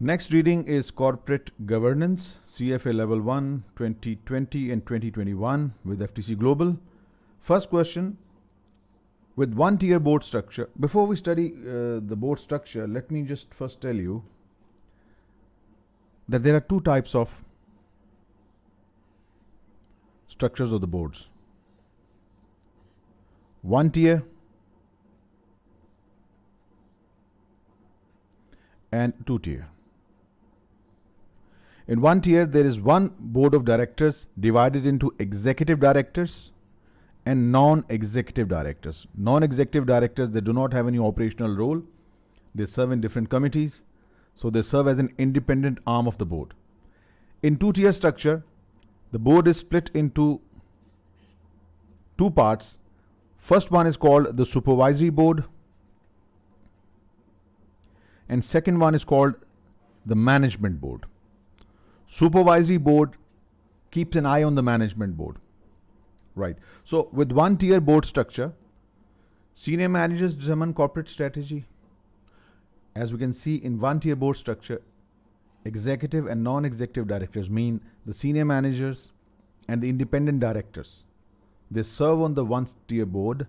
Next reading is Corporate Governance, CFA Level 1, 2020 and 2021 with FTC Global. First question, with one-tier board structure. Before we study the board structure, let me just first tell you that there are two types of structures of the boards. One tier and two tier. In one tier, there is one board of directors divided into executive directors and non-executive directors. Non-executive directors, they do not have any operational role. They serve in different committees, so they serve as an independent arm of the board. In two-tier structure, the board is split into two parts. First one is called the supervisory board, and second one is called the management board. Supervisory board keeps an eye on the management board. Right. So with one tier board structure, senior managers determine corporate strategy. As we can see in one tier board structure, executive and non-executive directors mean the senior managers and the independent directors. They serve on the one tier board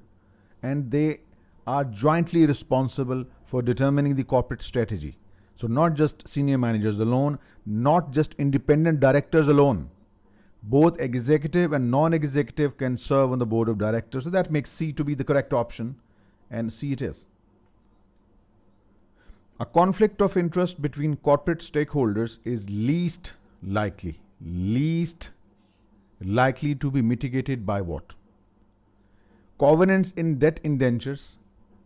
and they are jointly responsible for determining the corporate strategy. So not just senior managers alone, not just independent directors alone. Both executive and non-executive can serve on the board of directors. So that makes C to be the correct option, and C it is. A conflict of interest between corporate stakeholders is least likely to be mitigated by what? Covenants in debt indentures.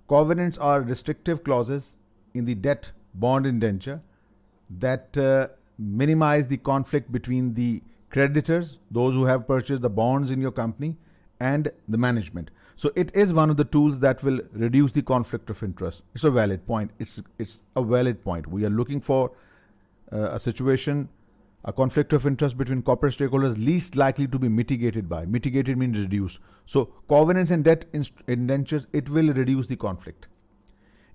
Covenants are restrictive clauses in the debt bond indenture that minimize the conflict between the creditors, those who have purchased the bonds in your company, and the management. So it is one of the tools that will reduce the conflict of interest. It's a valid point. It's a valid point. We are looking for a situation, a conflict of interest between corporate stakeholders least likely to be mitigated by. Mitigated means reduce. So covenants and debt indentures, it will reduce the conflict.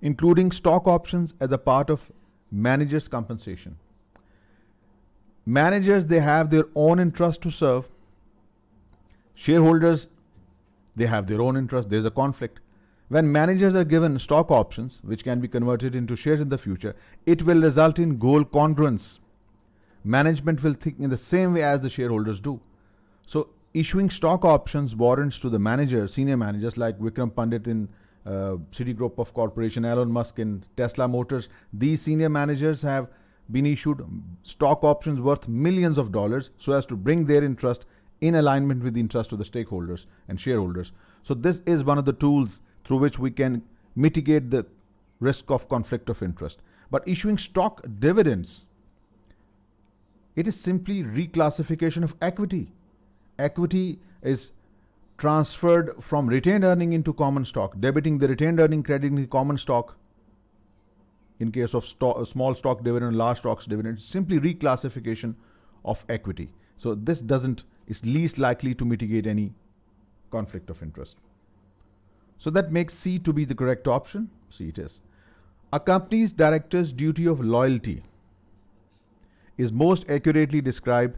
Including stock options as a part of managers' compensation. Managers, they have their own interest to serve. Shareholders, they have their own interest. There's a conflict. When managers are given stock options, which can be converted into shares in the future, it will result in goal congruence. Management will think in the same way as the shareholders do. So issuing stock options warrants to the managers, senior managers like Vikram Pandit in Citigroup of Corporation, Elon Musk in Tesla Motors, these senior managers have been issued stock options worth millions of dollars so as to bring their interest in alignment with the interest of the stakeholders and shareholders. So this is one of the tools through which we can mitigate the risk of conflict of interest. But issuing stock dividends, it is simply reclassification of equity. Equity is transferred from retained earning into common stock, debiting the retained earning, crediting the common stock. In case of small stock dividend, large stocks dividend, simply reclassification of equity. So this is least likely to mitigate any conflict of interest. So that makes C to be the correct option. C it is. A company's director's duty of loyalty is most accurately described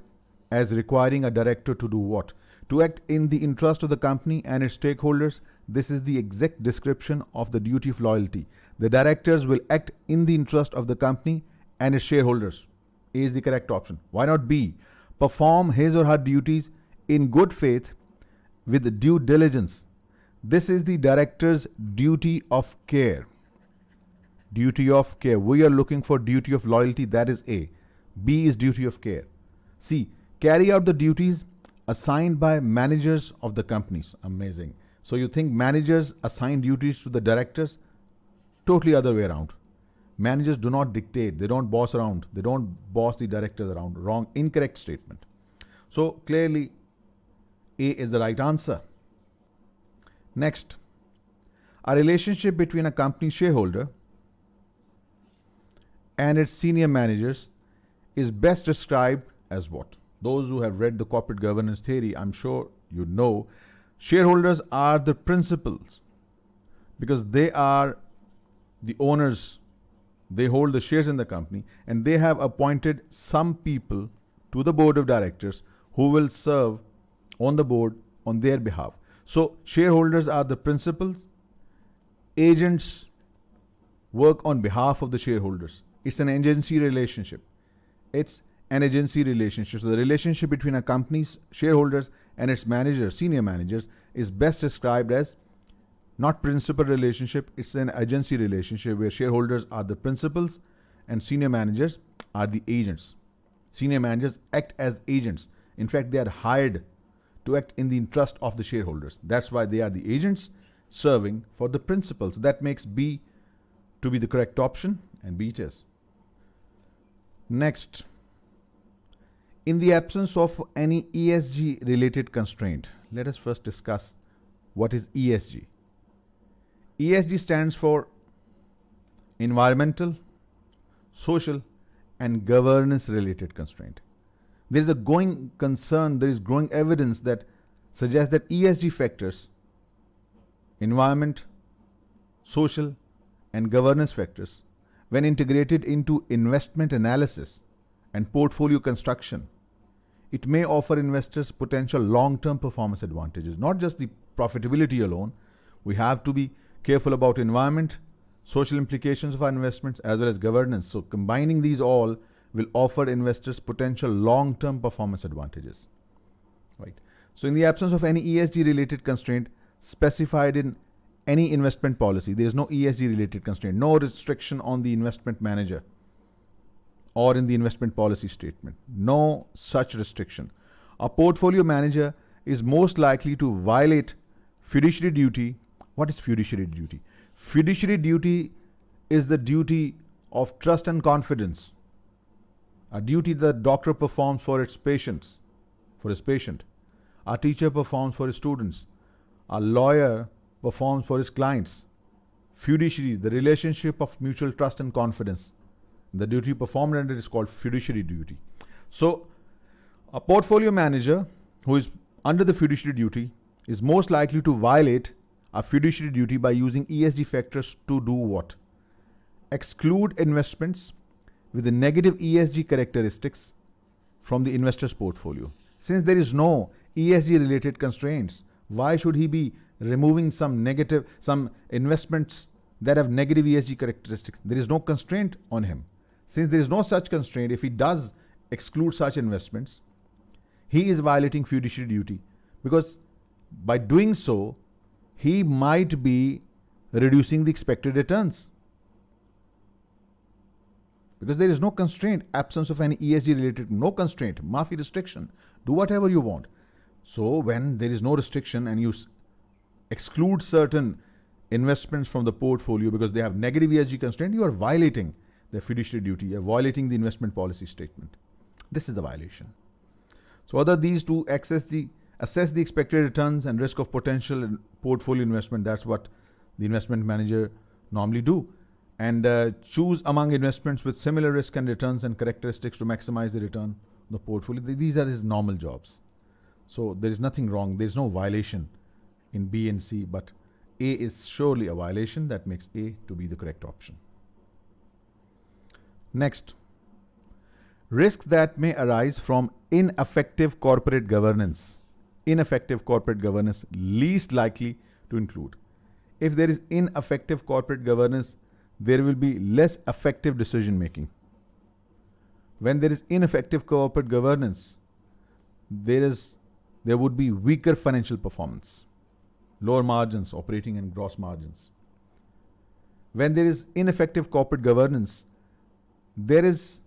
as requiring a director to do what? To act in the interest of the company and its stakeholders. This is the exact description of the duty of loyalty. The directors will act in the interest of the company and its shareholders. A is the correct option. Why not B? Perform his or her duties in good faith with due diligence. This is the director's duty of care. Duty of care. We are looking for duty of loyalty. That is A. B is duty of care. C. Carry out the duties assigned by managers of the companies. Amazing. So you think managers assign duties to the directors? Totally other way around. Managers do not dictate. They don't boss around. They don't boss the directors around. Wrong, incorrect statement. So clearly A is the right answer. Next, a relationship between a company shareholder and its senior managers is best described as what? Those who have read the corporate governance theory, I'm sure you know, shareholders are the principals because they are the owners They hold the shares in the company, and they have appointed some people to the board of directors who will serve on the board on their behalf. So shareholders are the principals, agents work on behalf of the shareholders. It's an agency relationship. It's an agency relationship. So the relationship between a company's shareholders and its managers, senior managers, is best described as not principal relationship, it's an agency relationship where shareholders are the principals and senior managers are the agents. Senior managers act as agents. In fact, they are hired to act in the interest of the shareholders. That's why they are the agents serving for the principals. So that makes B to be the correct option, and B it is. Next, in the absence of any ESG related constraint, let us first discuss what is ESG. ESG stands for environmental, social, and governance related constraint. There is a growing concern, there is growing evidence that suggests that ESG factors, environment, social, and governance factors, when integrated into investment analysis and portfolio construction, it may offer investors potential long-term performance advantages. Not just the profitability alone, we have to be careful about environment, social implications of our investments, as well as governance. So combining these all will offer investors potential long-term performance advantages. Right. So in the absence of any ESG related constraint specified in any investment policy, there is no ESG related constraint, no restriction on the investment manager or in the investment policy statement. No such restriction. A portfolio manager is most likely to violate fiduciary duty. What is fiduciary duty? Fiduciary duty is the duty of trust and confidence, a duty that doctor performs for its patients, for his patient. A teacher performs for his students. A lawyer performs for his clients. Fiduciary, the relationship of mutual trust and confidence. The duty performed under it is called fiduciary duty. So, a portfolio manager who is under the fiduciary duty is most likely to violate a fiduciary duty by using ESG factors to do what? Exclude investments with the negative ESG characteristics from the investor's portfolio. Since there is no ESG related constraints, why should he be removing some investments that have negative ESG characteristics? There is no constraint on him. Since there is no such constraint, if he does exclude such investments, he is violating fiduciary duty, because by doing so, he might be reducing the expected returns. Because there is no constraint, absence of any ESG related, no constraint, maafi restriction. Do whatever you want. So when there is no restriction and you exclude certain investments from the portfolio because they have negative ESG constraint, you are violating the fiduciary duty, you are violating the investment policy statement. This is the violation. So other these two assess the expected returns and risk of potential portfolio investment. That's what the investment manager normally do. And choose among investments with similar risk and returns and characteristics to maximize the return on the portfolio. These are his normal jobs. So there is nothing wrong. There is no violation in B and C, but A is surely a violation. That makes A to be the correct option. Next, risk that may arise from ineffective corporate governance. Ineffective corporate governance, least likely to include. If there is ineffective corporate governance, there will be less effective decision making. When there is ineffective corporate governance, there would be weaker financial performance, lower margins, operating and gross margins. When there is ineffective corporate governance, there is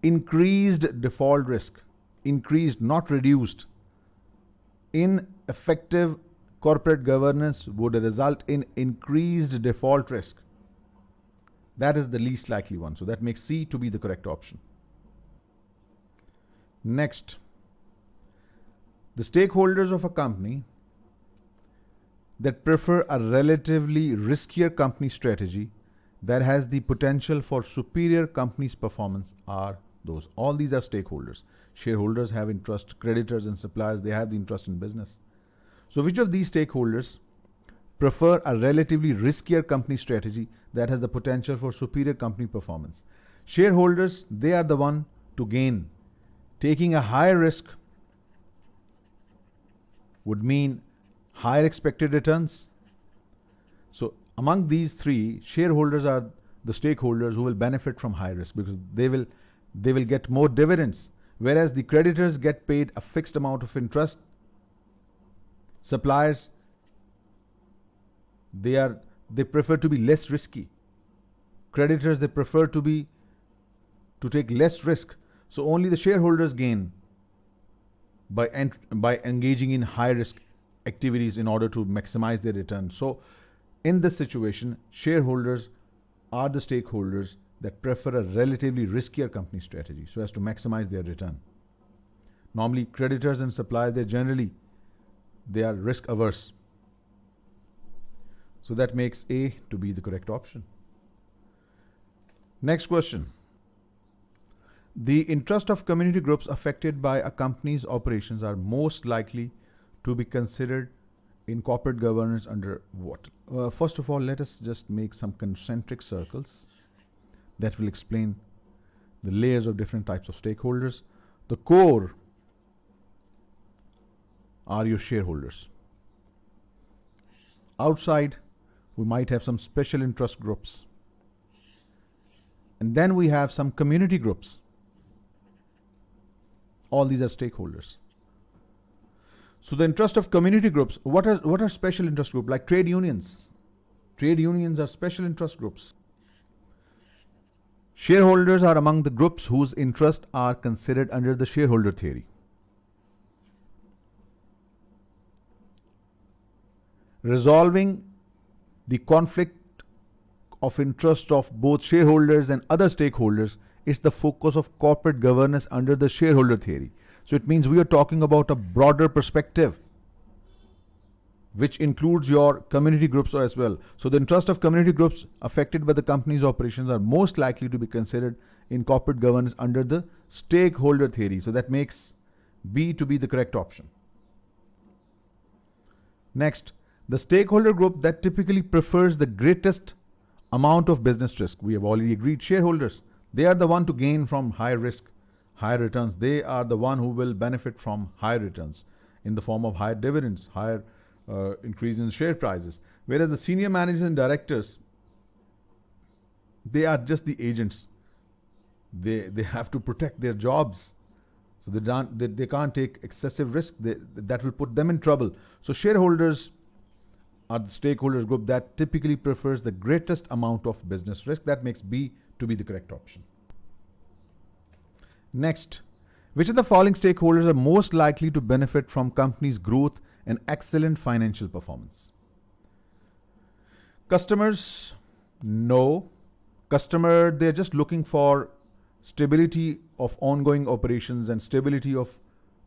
increased default risk, increased, not reduced. Ineffective corporate governance would result in increased default risk. That is the least likely one. So that makes C to be the correct option. Next, the stakeholders of a company that prefer a relatively riskier company strategy that has the potential for superior company's performance are those. All these are stakeholders. Shareholders have interest, creditors and suppliers, they have the interest in business. So which of these stakeholders prefer a relatively riskier company strategy that has the potential for superior company performance. Shareholders, they are the one to gain. Taking a higher risk would mean higher expected returns. So among these three, shareholders are the stakeholders who will benefit from high risk because they will get more dividends, whereas the creditors get paid a fixed amount of interest. Suppliers, they prefer to be less risky. Creditors, they prefer to take less risk. So only the shareholders gain by engaging in high risk activities in order to maximize their return. So in this situation, shareholders are the stakeholders that prefer a relatively riskier company strategy so as to maximize their return. Normally, creditors and suppliers, they are risk averse. So that makes A to be the correct option. Next question. The interest of community groups affected by a company's operations are most likely to be considered in corporate governance under what? First of all, let us just make some concentric circles that will explain the layers of different types of stakeholders. The core are your shareholders. Outside, we might have some special interest groups. And then we have some community groups. All these are stakeholders. So the interest of community groups, what are special interest groups? Like trade unions. Trade unions are special interest groups. Shareholders are among the groups whose interests are considered under the shareholder theory. Resolving the conflict of interest of both shareholders and other stakeholders is the focus of corporate governance under the shareholder theory. So it means we are talking about a broader perspective, which includes your community groups as well. So the interest of community groups affected by the company's operations are most likely to be considered in corporate governance under the stakeholder theory. So that makes B to be the correct option. Next, the stakeholder group that typically prefers the greatest amount of business risk. We have already agreed shareholders. They are the one to gain from high risk, higher returns. They are the one who will benefit from higher returns in the form of higher dividends, higher increase in share prices. Whereas the senior managers and directors, they are just the agents. They have to protect their jobs. So they can't take excessive risk. That will put them in trouble. So shareholders are the stakeholders group that typically prefers the greatest amount of business risk. That makes B to be the correct option. Next, which of the following stakeholders are most likely to benefit from company's growth and excellent financial performance? Customers, no. Customer, they're just looking for stability of ongoing operations and stability of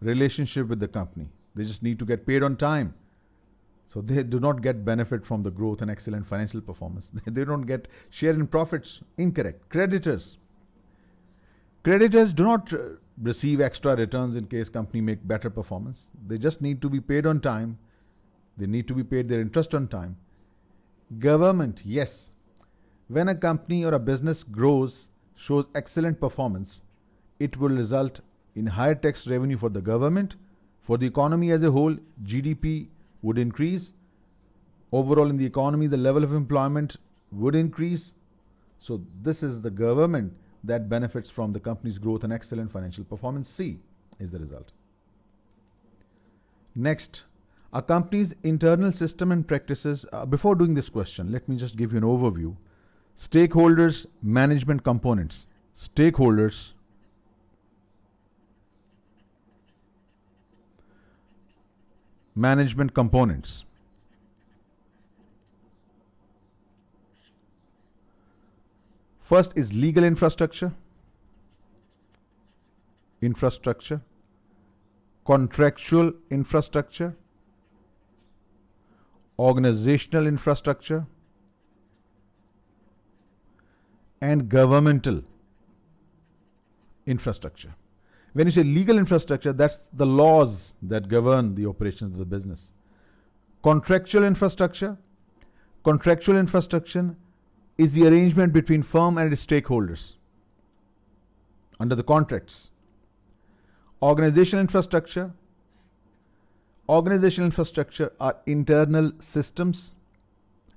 relationship with the company. They just need to get paid on time. So they do not get benefit from the growth and excellent financial performance. They don't get share in profits. Incorrect. Creditors. Creditors do not receive extra returns in case company make better performance. They just need to be paid on time. They need to be paid their interest on time. Government, yes. When a company or a business grows, shows excellent performance, it will result in higher tax revenue for the government. For the economy as a whole, GDP would increase. Overall in the economy, the level of employment would increase. So this is the government that benefits from the company's growth and excellent financial performance. C is the result. Next, a company's internal system and practices. Before doing this question, let me just give you an overview. Stakeholders, management components. Stakeholders, management components. First is legal infrastructure, contractual infrastructure, organizational infrastructure, and governmental infrastructure. When you say legal infrastructure, that's the laws that govern the operations of the business. Contractual infrastructure, Contractual infrastructure is the arrangement between firm and its stakeholders under the contracts. Organizational infrastructure are internal systems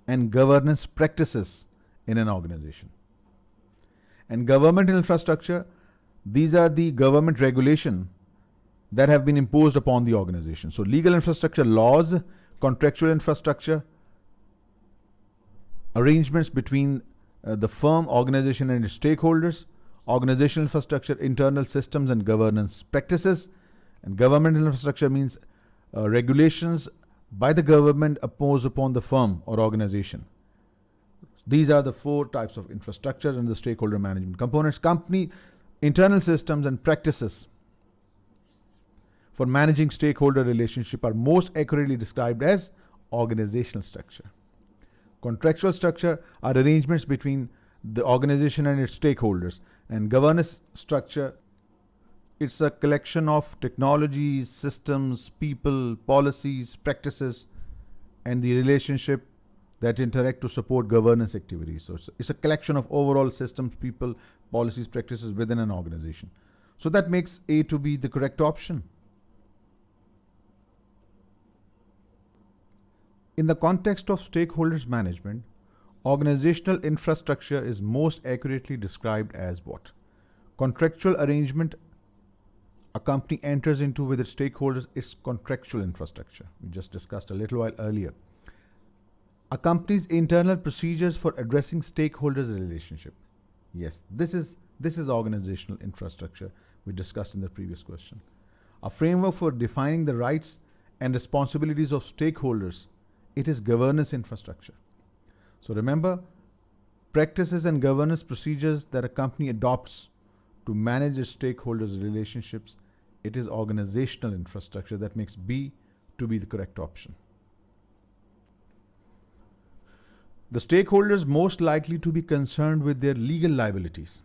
and governance practices in an organization. And governmental infrastructure, these are the government regulation that have been imposed upon the organization. So legal infrastructure, laws; contractual infrastructure, arrangements between the firm, organization and its stakeholders; organizational infrastructure, internal systems and governance practices; and governmental infrastructure means regulations by the government imposed upon the firm or organization. These are the four types of infrastructure and the stakeholder management components. Company internal systems and practices for managing stakeholder relationship are most accurately described as organizational structure. Contractual structure are arrangements between the organization and its stakeholders. And governance structure, it's a collection of technologies, systems, people, policies, practices, and the relationship that interact to support governance activities. So it's a collection of overall systems, people, policies, practices within an organization. So that makes A to be the correct option. In the context of stakeholders management, organizational infrastructure is most accurately described as what? Contractual arrangement a company enters into with its stakeholders is contractual infrastructure. We just discussed a little while earlier. A company's internal procedures for addressing stakeholders' relationship. Yes, this is organizational infrastructure we discussed in the previous question. A framework for defining the rights and responsibilities of stakeholders. It is governance infrastructure. So remember, practices and governance procedures that a company adopts to manage its stakeholders' relationships, it is organizational infrastructure. That makes B to be the correct option. The stakeholders most likely to be concerned with their legal liabilities.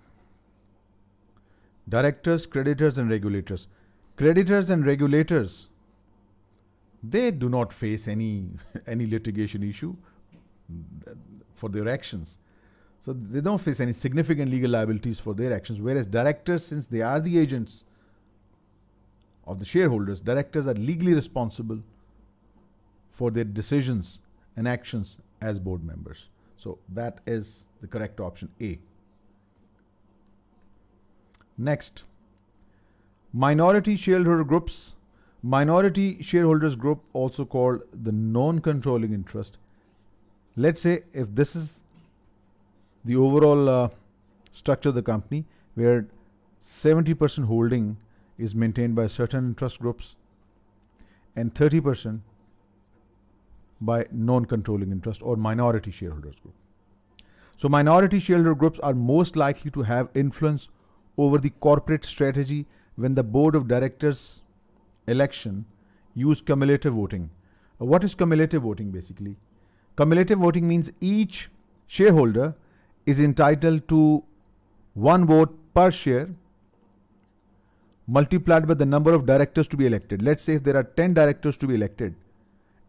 Directors, creditors, and regulators. Creditors and regulators, they do not face any litigation issue for their actions. So they don't face any significant legal liabilities for their actions, whereas directors, since they are the agents of the shareholders, directors are legally responsible for their decisions and actions as board members. So that is the correct option, A. Next, minority shareholder groups. Minority shareholders group, also called the non-controlling interest. Let's say if this is the overall structure of the company, where 70% holding is maintained by certain interest groups and 30% by non-controlling interest or minority shareholders group. So minority shareholder groups are most likely to have influence over the corporate strategy when the board of directors election use cumulative voting. What is cumulative voting basically? Cumulative voting means each shareholder is entitled to one vote per share multiplied by the number of directors to be elected. Let's say if there are 10 directors to be elected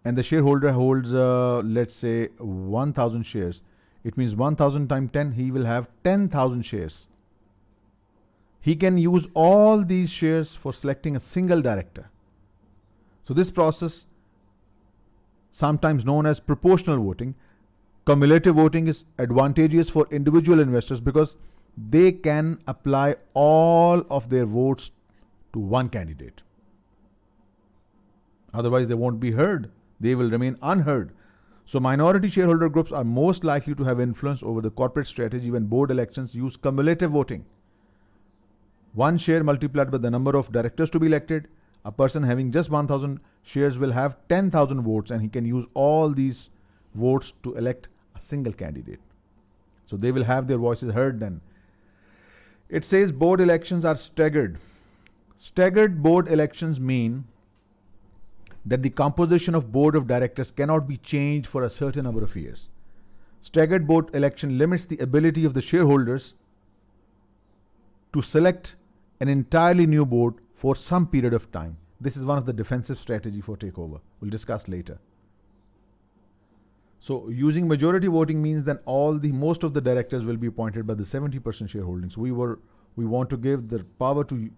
and the shareholder holds, let's say 1,000 shares, it means 1,000 times 10, he will have 10,000 shares. He can use all these shares for selecting a single director. So this process, sometimes known as proportional voting, cumulative voting, is advantageous for individual investors because they can apply all of their votes to one candidate. Otherwise, they won't be heard. They will remain unheard. So minority shareholder groups are most likely to have influence over the corporate strategy when board elections use cumulative voting. One share multiplied by the number of directors to be elected. A person having just 1,000 shares will have 10,000 votes, and he can use all these votes to elect a single candidate. So they will have their voices heard then. It says board elections are staggered. Staggered board elections mean that the composition of board of directors cannot be changed for a certain number of years. Staggered board election limits the ability of the shareholders to select an entirely new board for some period of time. This is one of the defensive strategy for takeover. We'll discuss later. So using majority voting means then most of the directors will be appointed by the 70% shareholdings. We want to give the power to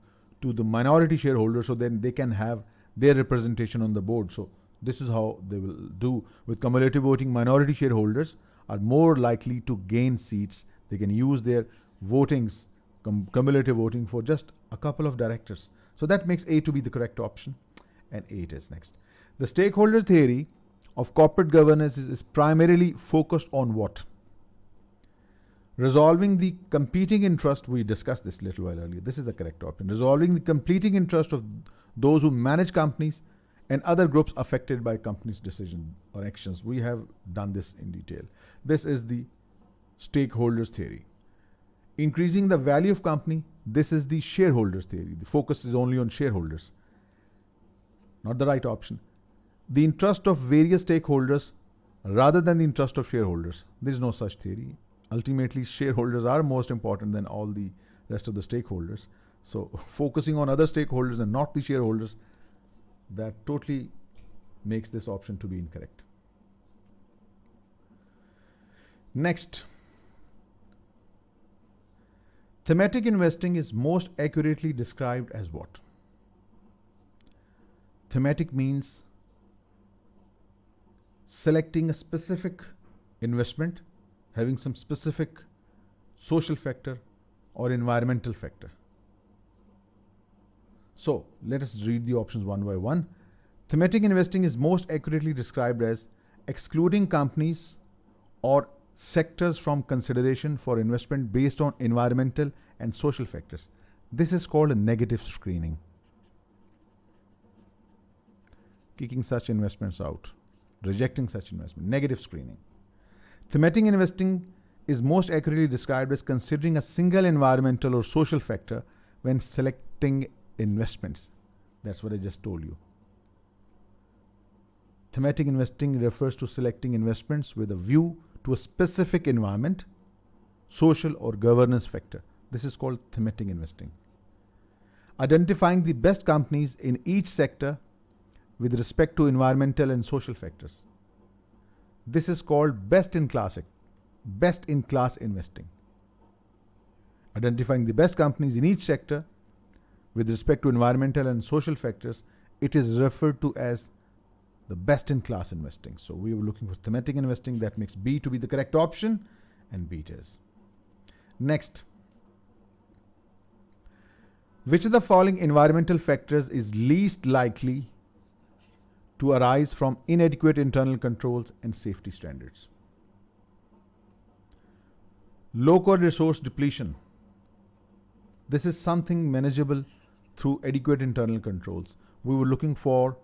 the minority shareholders, so then they can have their representation on the board. So this is how they will do. With cumulative voting, minority shareholders are more likely to gain seats. They can use their votings, cumulative voting, for just a couple of directors. So that makes A to be the correct option, and A it is. Next, the stakeholders theory of corporate governance is primarily focused on what? Resolving the competing interest. We discussed this a little while earlier. This is the correct option. Resolving the competing interest of those who manage companies and other groups affected by companies' decisions or actions. We have done this in detail. This is the stakeholders theory. Increasing the value of company. This is the shareholders theory. The focus is only on shareholders. Not the right option. The interest of various stakeholders rather than the interest of shareholders. There is no such theory. Ultimately, shareholders are most important than all the rest of the stakeholders. So focusing on other stakeholders and not the shareholders, that totally makes this option to be incorrect. Next, thematic investing is most accurately described as what? Thematic means selecting a specific investment having some specific social factor or environmental factor. So let us read the options one by one. Thematic investing is most accurately described as excluding companies or sectors from consideration for investment based on environmental and social factors. This is called a negative screening. Kicking such investments out, rejecting such investment, negative screening. Thematic investing is most accurately described as considering a single environmental or social factor when selecting investments. That's what I just told you. Thematic investing refers to selecting investments with a view to a specific environment, social or governance factor. This is called thematic investing. Identifying the best companies in each sector with respect to environmental and social factors. This is called best-in-class investing. Identifying the best companies in each sector with respect to environmental and social factors, it is referred to as the best-in-class investing. So we were looking for thematic investing. That makes B to be the correct option, and B it is. Next, which of the following environmental factors is least likely to arise from inadequate internal controls and safety standards? Local resource depletion. This is something manageable through adequate internal controls. We were looking for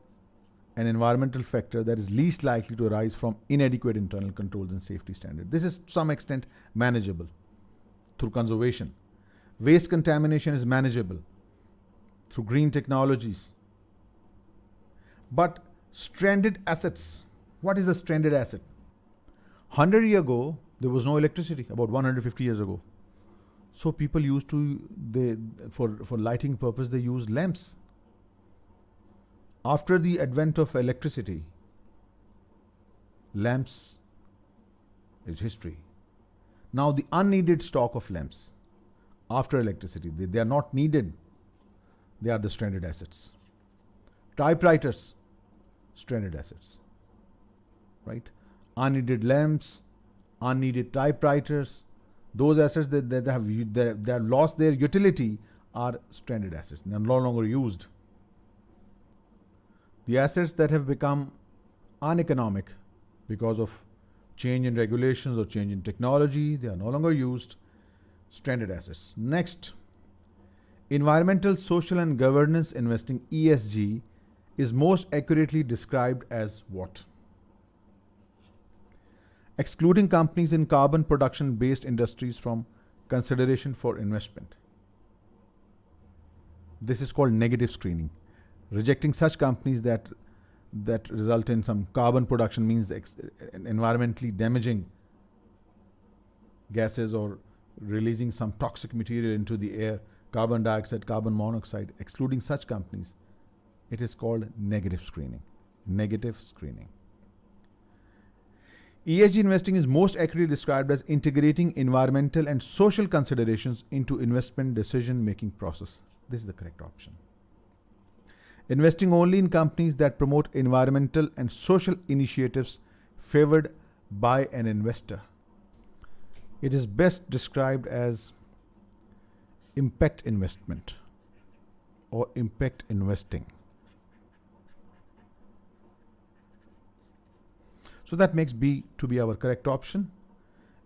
an environmental factor that is least likely to arise from inadequate internal controls and safety standards. This is to some extent manageable through conservation. Waste contamination is manageable through green technologies. But stranded assets. What is a stranded asset? 100 years ago, there was no electricity, about 150 years ago. So people used to, for lighting purpose, they used lamps. After the advent of electricity, lamps is history. Now the unneeded stock of lamps after electricity, they are not needed. They are the stranded assets. Typewriters, stranded assets, right? Unneeded lamps, unneeded typewriters, those assets that have lost their utility are stranded assets. They are no longer used. The assets that have become uneconomic because of change in regulations or change in technology, they are no longer used. Stranded assets. Next, environmental, social and governance investing, ESG, is most accurately described as what? Excluding companies in carbon production based industries from consideration for investment. This is called negative screening. Rejecting such companies that result in some carbon production, means environmentally damaging gases or releasing some toxic material into the air, carbon dioxide, carbon monoxide. Excluding such companies, it is called negative screening. Negative screening. ESG investing is most accurately described as integrating environmental and social considerations into investment decision making process. This is the correct option. Investing only in companies that promote environmental and social initiatives favored by an investor. It is best described as impact investment or impact investing. So that makes B to be our correct option,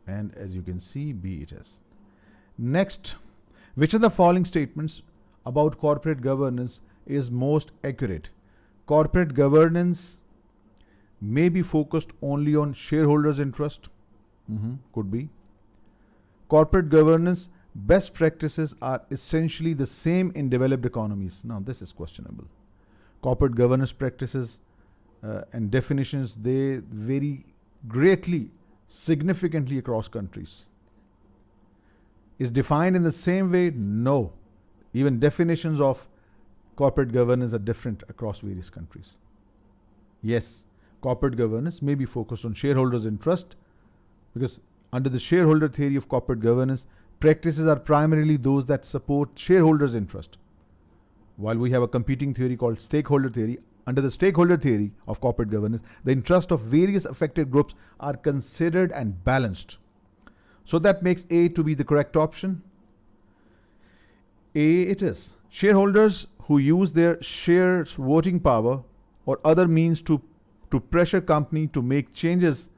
and as you can see, B it is. Next, which of the following statements about corporate governance is most accurate? Corporate governance may be focused only on shareholders' interest. Could be. Corporate governance best practices are essentially the same in developed economies. Now, this is questionable. Corporate governance practices and definitions, they vary greatly, significantly across countries. Is defined in the same way? No. Even definitions of corporate governance are different across various countries. Yes, corporate governance may be focused on shareholders' interest, because under the shareholder theory of corporate governance, practices are primarily those that support shareholders' interest. While we have a competing theory called stakeholder theory, under the stakeholder theory of corporate governance, the interest of various affected groups are considered and balanced. So that makes A to be the correct option. A it is. Shareholders who use their shares voting power or other means to pressure company to make changes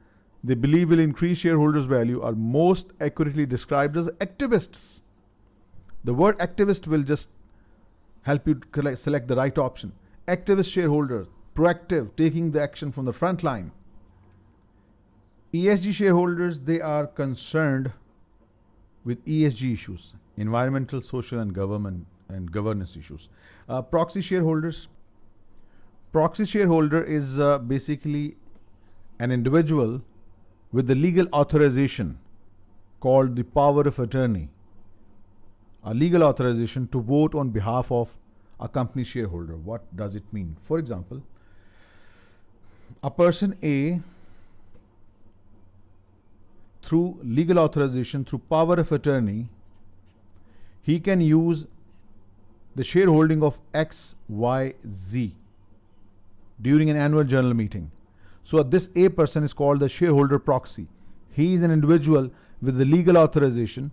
they believe will increase shareholders' value are most accurately described as activists. The word activist will just help you select the right option. Activist shareholders, proactive, taking the action from the front line. ESG shareholders, they are concerned with ESG issues, environmental, social, and governance issues. Proxy shareholders. Proxy shareholder is basically an individual with the legal authorization called the power of attorney, a legal authorization to vote on behalf of a company shareholder. What does it mean? For example, a person A, through legal authorization, through power of attorney, he can use the shareholding of X, Y, Z during an annual general meeting. So this A person is called the shareholder proxy. He is an individual with the legal authorization,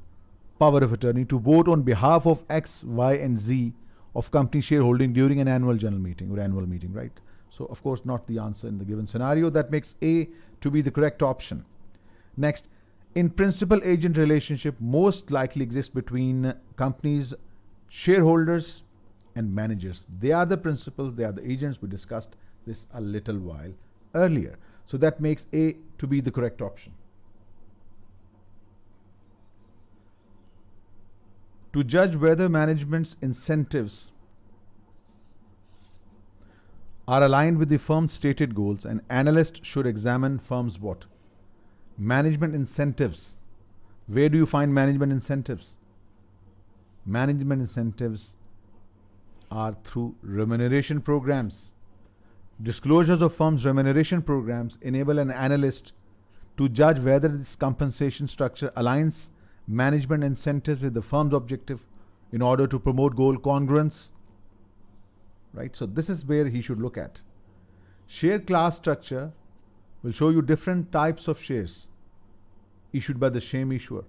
power of attorney, to vote on behalf of X, Y, and Z of company shareholding during an annual general meeting or annual meeting, right? So of course not the answer in the given scenario. That makes A to be the correct option. Next, in principal agent relationship most likely exists between companies, shareholders, and managers. They are the principals, they are the agents. We discussed this a little while earlier. So that makes A to be the correct option. To judge whether management's incentives are aligned with the firm's stated goals, an analyst should examine firm's what? Management incentives. Where do you find management incentives? Management incentives are through remuneration programs. Disclosures of firms' remuneration programs enable an analyst to judge whether this compensation structure aligns management incentives with the firm's objective in order to promote goal congruence. Right? So this is where he should look at. Share class structure will show you different types of shares issued by the same issuer.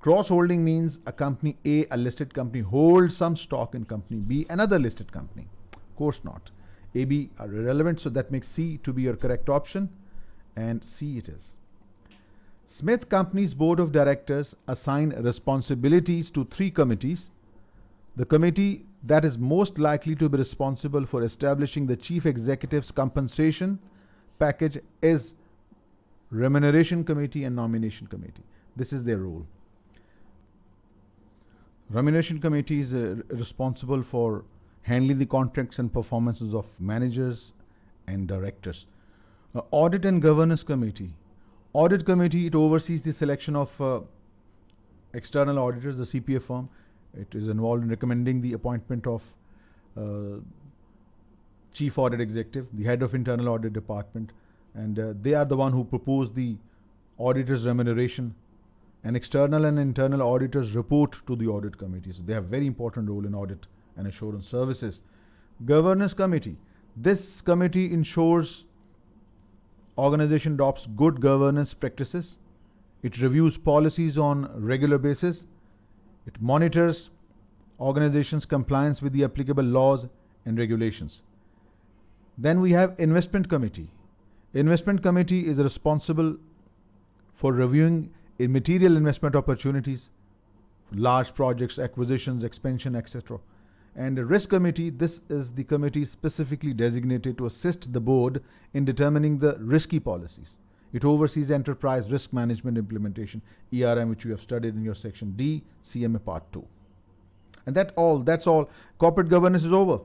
Cross-holding means a company A, a listed company, holds some stock in company B, another listed company. Of course not. A, B are irrelevant, so that makes C to be your correct option, and C it is. Smith Company's board of directors assign responsibilities to 3 committees. The committee that is most likely to be responsible for establishing the chief executive's compensation package is Remuneration Committee and Nomination Committee. This is their role. Remuneration Committee is responsible for handling the contracts and performances of managers and directors. Audit and Governance Committee. Audit Committee, it oversees the selection of external auditors, the CPA firm. It is involved in recommending the appointment of Chief Audit Executive, the Head of Internal Audit Department, and they are the one who propose the auditor's remuneration, and external and internal auditors report to the audit committee. So they have very important role in audit and assurance services. Governance committee. This committee ensures organization adopts good governance practices. It reviews policies on regular basis. It monitors organizations' compliance with the applicable laws and regulations. Then we have investment committee. Investment committee is responsible for reviewing material investment opportunities, large projects, acquisitions, expansion, etc. And the risk committee, this is the committee specifically designated to assist the board in determining the risky policies. It oversees enterprise risk management implementation, ERM, which you have studied in your section D, CMA part 2. And that's all. Corporate governance is over.